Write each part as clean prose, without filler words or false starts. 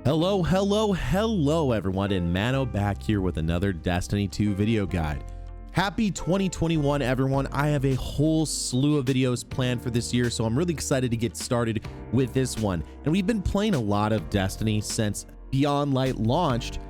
Hello everyone, and Mano back here with another Destiny 2 video guide. Happy 2021 everyone. I have a whole slew of videos planned for this year, so I'm really excited to get started with this one. And we've been playing a lot of Destiny since Beyond Light launched.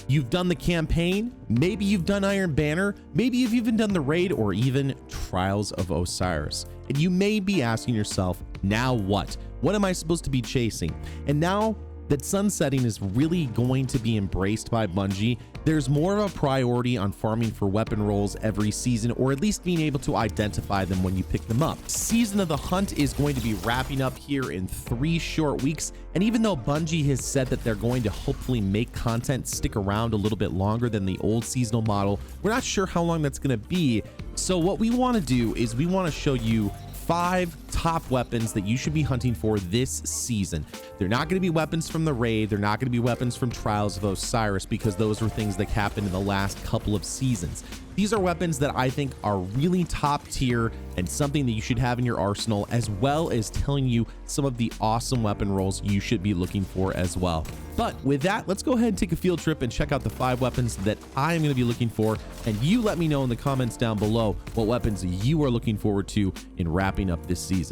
You've done the campaign, maybe you've done Iron Banner, maybe you've even done the raid or even Trials of Osiris. And you may be asking yourself, now what? What am I supposed to be chasing? And now that sunsetting is really going to be embraced by Bungie, there's more of a priority on farming for weapon rolls every season, or at least being able to identify them when you pick them up. Season of the Hunt is going to be wrapping up here in 3 short weeks, and even though Bungie has said that they're going to hopefully make content stick around a little bit longer than the old seasonal model, we're not sure how long that's going to be. So what we want to do is we want to show you 5 top weapons that you should be hunting for this season. They're not going to be weapons from the raid. They're not going to be weapons from Trials of Osiris, because those were things that happened in the last couple of seasons. These are weapons that I think are really top tier and something that you should have in your arsenal, as well as telling you some of the awesome weapon rolls you should be looking for as well. But with that, let's go ahead and take a field trip and check out the 5 weapons that I'm going to be looking for, and you let me know in the comments down below what weapons you are looking forward to in wrapping up this season.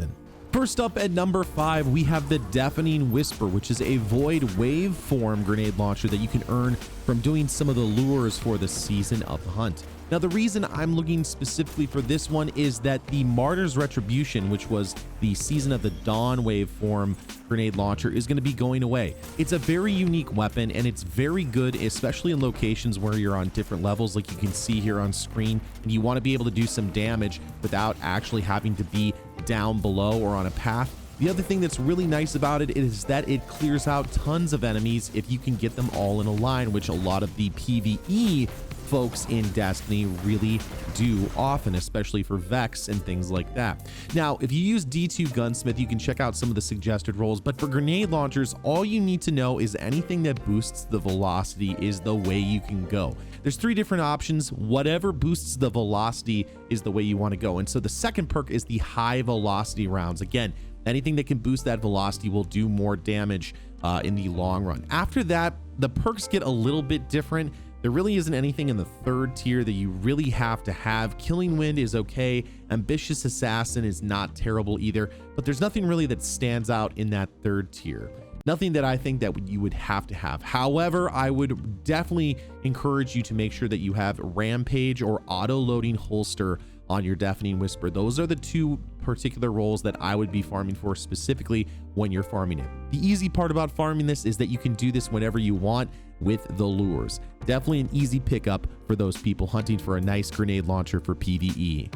First up at number 5, we have the Deafening Whisper, which is a void waveform grenade launcher that you can earn from doing some of the lures for the Season of the Hunt. Now, the reason I'm looking specifically for this one is that the Martyr's Retribution, which was the Season of the Dawn waveform grenade launcher, is going to be going away. It's a very unique weapon, and it's very good, especially in locations where you're on different levels, like you can see here on screen, and you want to be able to do some damage without actually having to be down below or on a path. The other thing that's really nice about it is that it clears out tons of enemies if you can get them all in a line, which a lot of the PvE folks in Destiny really do often, especially for Vex and things like that. Now, if you use D2 Gunsmith, you can check out some of the suggested rolls, but for grenade launchers, all you need to know is anything that boosts the velocity is the way you can go. There's 3 different options. Whatever boosts the velocity is the way you want to go. And so the second perk is the high velocity rounds. Again, anything that can boost that velocity will do more damage in the long run. After that, the perks get a little bit different. There really isn't anything in the 3rd tier that you really have to have. Killing Wind is okay. Ambitious Assassin is not terrible either, but there's nothing really that stands out in that 3rd tier. Nothing that I think that you would have to have. However, I would definitely encourage you to make sure that you have Rampage or auto-loading holster on your Deafening Whisper. Those are the 2 particular roles that I would be farming for specifically when you're farming it. The easy part about farming this is that you can do this whenever you want with the lures. Definitely an easy pickup for those people hunting for a nice grenade launcher for PvE.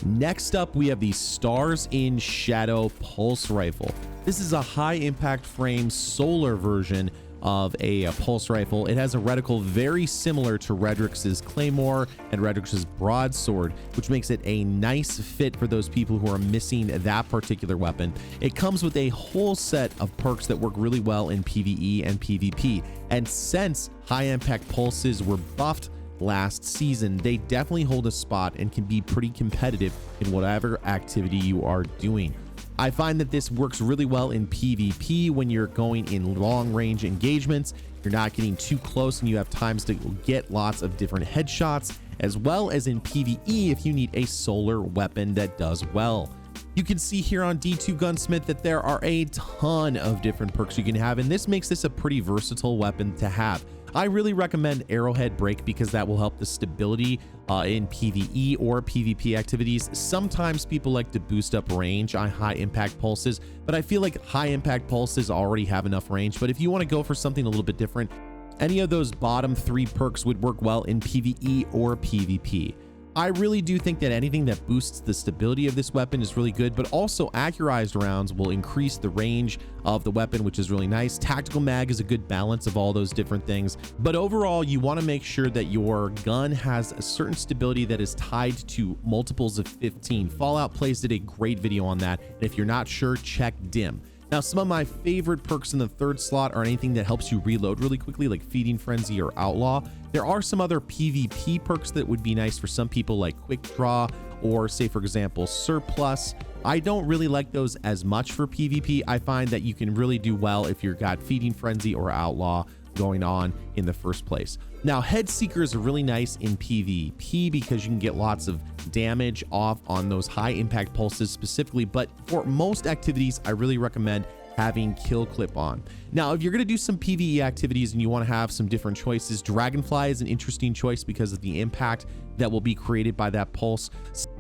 Next up, we have the Stars in Shadow Pulse Rifle. This is a high impact frame solar version of a pulse rifle. It has a reticle very similar to Redrix's Claymore and Redrix's Broadsword, which makes it a nice fit for those people who are missing that particular weapon. It comes with a whole set of perks that work really well in PvE and PvP. And since high impact pulses were buffed last season, they definitely hold a spot and can be pretty competitive in whatever activity you are doing. I find that this works really well in PvP when you're going in long range engagements. You're not getting too close and you have times to get lots of different headshots, as well as in PvE if you need a solar weapon that does well. You can see here on D2 Gunsmith that there are a ton of different perks you can have, and this makes this a pretty versatile weapon to have. I really recommend Arrowhead Break because that will help the stability in PvE or PvP activities. Sometimes people like to boost up range on high impact pulses, but I feel like high impact pulses already have enough range. But if you want to go for something a little bit different, any of those bottom 3 perks would work well in PvE or PvP. I really do think that anything that boosts the stability of this weapon is really good, but also accurized rounds will increase the range of the weapon, which is really nice. Tactical mag is a good balance of all those different things, but overall you want to make sure that your gun has a certain stability that is tied to multiples of 15. Fallout Plays did a great video on that, and if you're not sure, check DIM. Now, some of my favorite perks in the 3rd slot are anything that helps you reload really quickly, like Feeding Frenzy or Outlaw. There are some other PvP perks that would be nice for some people, like Quick Draw or say for example surplus. I don't really like those as much for PvP. I find that you can really do well if you've got feeding frenzy or outlaw going on in the first place. Now head seekers are really nice in PvP because you can get lots of damage off on those high impact pulses specifically, but for most activities I really recommend having kill clip on. Now if you're going to do some PvE activities and you want to have some different choices, dragonfly is an interesting choice because of the impact that will be created by that pulse.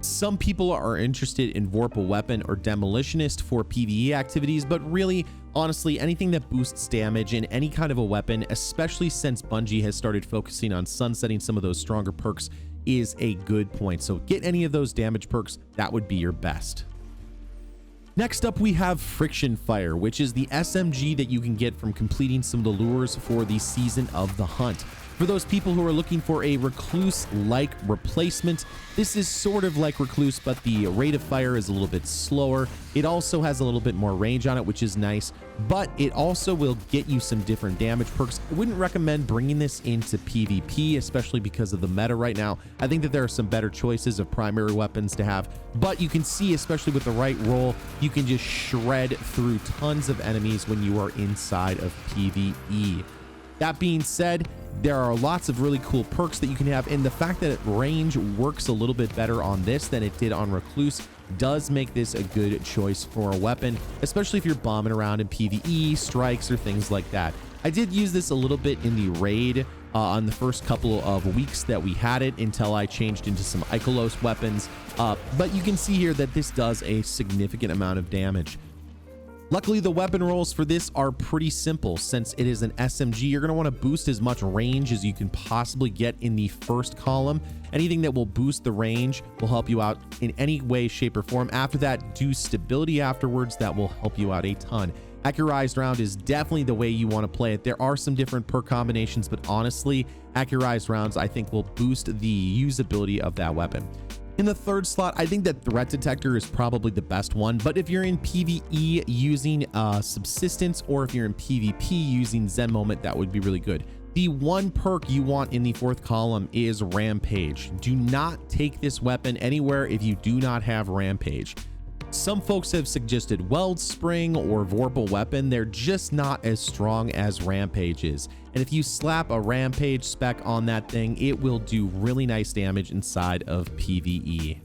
Some people are interested in vorpal weapon or demolitionist for PvE activities, but really honestly anything that boosts damage in any kind of a weapon, especially since Bungie has started focusing on sunsetting some of those stronger perks, is a good point. So get any of those damage perks, that would be your best. Next up, we have Friction Fire, which is the SMG that you can get from completing some of the lures for the Season of the Hunt. For those people who are looking for a Recluse-like replacement, this is sort of like Recluse, but the rate of fire is a little bit slower. It also has a little bit more range on it, which is nice, but it also will get you some different damage perks. I wouldn't recommend bringing this into PvP, especially because of the meta right now. I think that there are some better choices of primary weapons to have, but you can see, especially with the right roll, you can just shred through tons of enemies when you are inside of PvE. That being said, there are lots of really cool perks that you can have, and the fact that range works a little bit better on this than it did on Recluse does make this a good choice for a weapon, especially if you're bombing around in PvE, strikes, or things like that. I did use this a little bit in the raid on the first couple of weeks that we had it until I changed into some Ikelos weapons, but you can see here that this does a significant amount of damage. Luckily, the weapon rolls for this are pretty simple. Since it is an SMG, you're going to want to boost as much range as you can possibly get in the first column. Anything that will boost the range will help you out in any way, shape, or form. After that, do stability afterwards. That will help you out a ton. Accurized round is definitely the way you want to play it. There are some different perk combinations, but honestly, accurized rounds I think will boost the usability of that weapon. In the third slot, I think that threat detector is probably the best one, but if you're in PvE using subsistence, or if you're in PvP using Zen Moment, that would be really good. The one perk you want in the fourth column is Rampage. Do not take this weapon anywhere if you do not have Rampage. Some folks have suggested Weld Spring or Vorpal Weapon. They're just not as strong as Rampage is. And if you slap a Rampage spec on that thing, it will do really nice damage inside of PvE.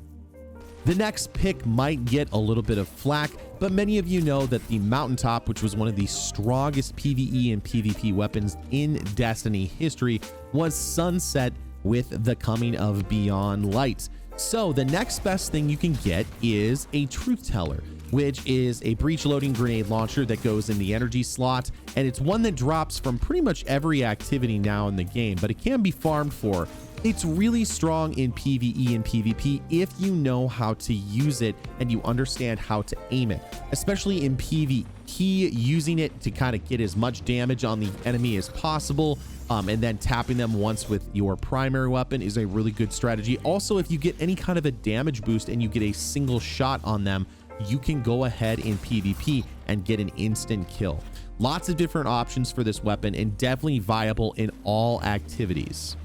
The next pick might get a little bit of flack, but many of you know that the Mountaintop, which was one of the strongest PvE and PvP weapons in Destiny history, was sunset with the coming of Beyond Light. So the next best thing you can get is a Truth-Teller, which is a breach loading grenade launcher that goes in the energy slot, and it's one that drops from pretty much every activity now in the game, but it can be farmed for. It's really strong in PvE and PvP if you know how to use it and you understand how to aim it, especially in PvP, using it to kind of get as much damage on the enemy as possible, and then tapping them once with your primary weapon is a really good strategy. Also, if you get any kind of a damage boost and you get a single shot on them, you can go ahead in PvP and get an instant kill. Lots of different options for this weapon and definitely viable in all activities.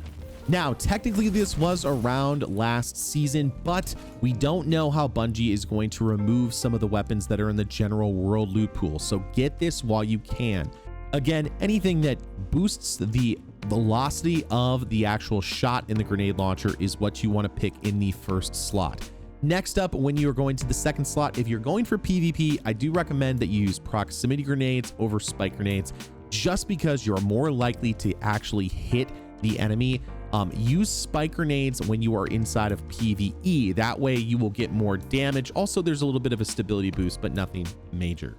Now, technically this was around last season, but we don't know how Bungie is going to remove some of the weapons that are in the general world loot pool, so get this while you can. Again, anything that boosts the velocity of the actual shot in the grenade launcher is what you want to pick in the first slot. Next up, when you're going to the second slot, if you're going for PvP, I do recommend that you use proximity grenades over spike grenades, just because you're more likely to actually hit the enemy. Use spike grenades when you are inside of PvE. That way you will get more damage. Also, there's a little bit of a stability boost, but nothing major.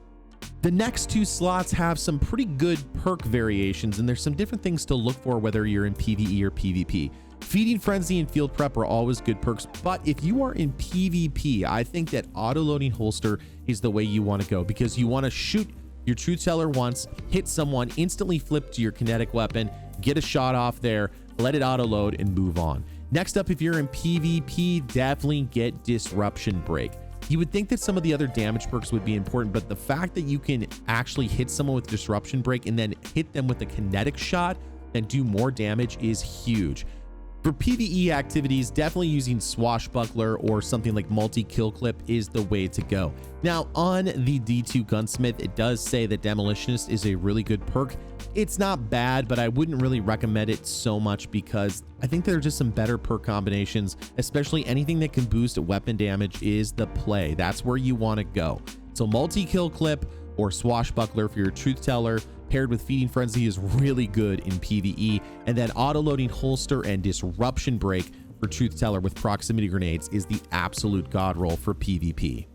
The next two slots have some pretty good perk variations, and there's some different things to look for whether you're in PvE or PvP. Feeding Frenzy and Field Prep are always good perks, but if you are in PvP, I think that auto-loading holster is the way you want to go, because you want to shoot your Truth-Teller once, hit someone, instantly flip to your kinetic weapon, get a shot off there, let it auto-load, and move on. Next up, if you're in PvP, definitely get Disruption Break. You would think that some of the other damage perks would be important, but the fact that you can actually hit someone with Disruption Break and then hit them with a kinetic shot and do more damage is huge. For PvE activities, definitely using Swashbuckler or something like multi-kill clip is the way to go. Now, on the D2 Gunsmith, it does say that Demolitionist is a really good perk. It's not bad, but I wouldn't really recommend it so much because I think there are just some better perk combinations, especially anything that can boost weapon damage is the play. That's where you want to go. So multi-kill clip or Swashbuckler for your Truth-Teller, paired with Feeding Frenzy is really good in PvE, and then auto-loading holster and Disruption Break for Truth-Teller with proximity grenades is the absolute god roll for PvP.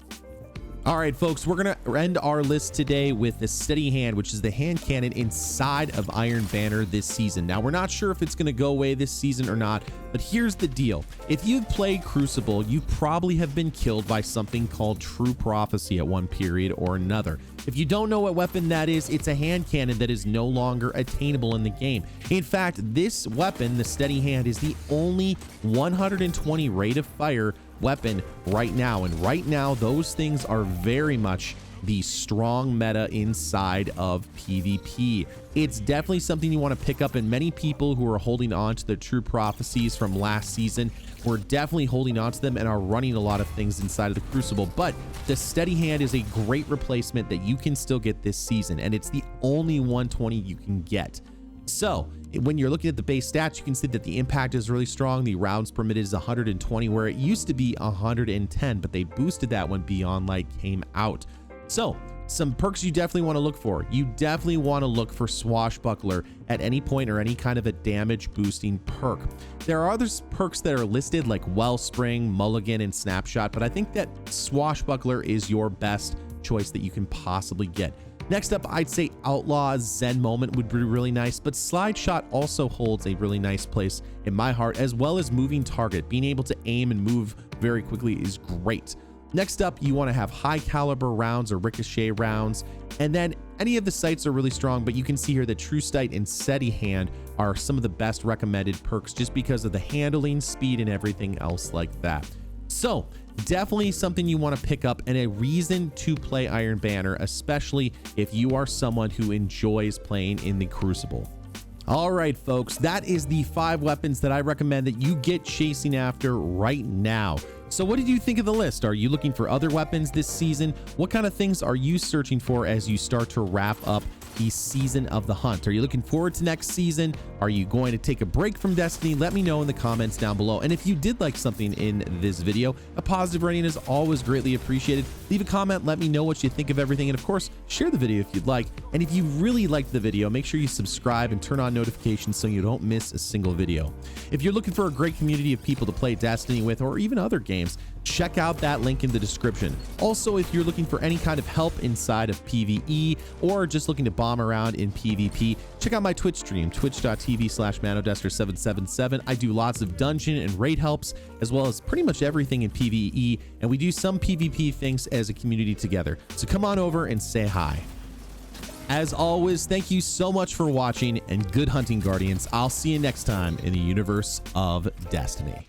All right, folks, we're gonna end our list today with the Steady Hand, which is the hand cannon inside of Iron Banner this season. Now, we're not sure if it's gonna go away this season or not, but here's the deal. If you've played Crucible, you probably have been killed by something called True Prophecy at one period or another. If you don't know what weapon that is, it's a hand cannon that is no longer attainable in the game. In fact, this weapon, the Steady Hand, is the only 120 rate of fire weapon right now, and right now those things are very much the strong meta inside of PvP. It's definitely something you want to pick up, and many people who are holding on to the True Prophecies from last season were definitely holding on to them and are running a lot of things inside of the Crucible. But the Steady Hand is a great replacement that you can still get this season, and it's the only 120 you can get. So when you're looking at the base stats, you can see that the impact is really strong. The rounds permitted is 120, where it used to be 110, but they boosted that when Beyond Light came out. So some perks you definitely want to look for. You definitely want to look for Swashbuckler at any point, or any kind of a damage boosting perk. There are other perks that are listed like Wellspring, Mulligan, and Snapshot, but I think that Swashbuckler is your best choice that you can possibly get. Next up, I'd say Outlaw's Zen Moment would be really nice, but Slide Shot also holds a really nice place in my heart, as well as Moving Target. Being able to aim and move very quickly is great. Next up, you want to have high caliber rounds or ricochet rounds, and then any of the sights are really strong, but you can see here that True Sight and Steady Hand are some of the best recommended perks just because of the handling, speed, and everything else like that. So definitely something you want to pick up, and a reason to play Iron Banner, especially if you are someone who enjoys playing in the Crucible. All right, folks, that is the 5 weapons that I recommend that you get chasing after right now. So what did you think of the list? Are you looking for other weapons this season? What kind of things are you searching for as you start to wrap up the season of the hunt? Are you looking forward to next season? Are you going to take a break from Destiny? Let me know in the comments down below. And if you did like something in this video, a positive rating is always greatly appreciated. Leave a comment, let me know what you think of everything, and of course, share the video if you'd like. And if you really liked the video, make sure you subscribe and turn on notifications so you don't miss a single video. If you're looking for a great community of people to play Destiny with, or even other games, check out that link in the description. Also, if you're looking for any kind of help inside of PvE, or just looking to bomb around in PvP, check out my Twitch stream, twitch.tv/manodester777. I do lots of dungeon and raid helps, as well as pretty much everything in PvE, and we do some PvP things as a community together. So come on over and say hi. As always, thank you so much for watching, and good hunting, Guardians. I'll see you next time in the universe of Destiny.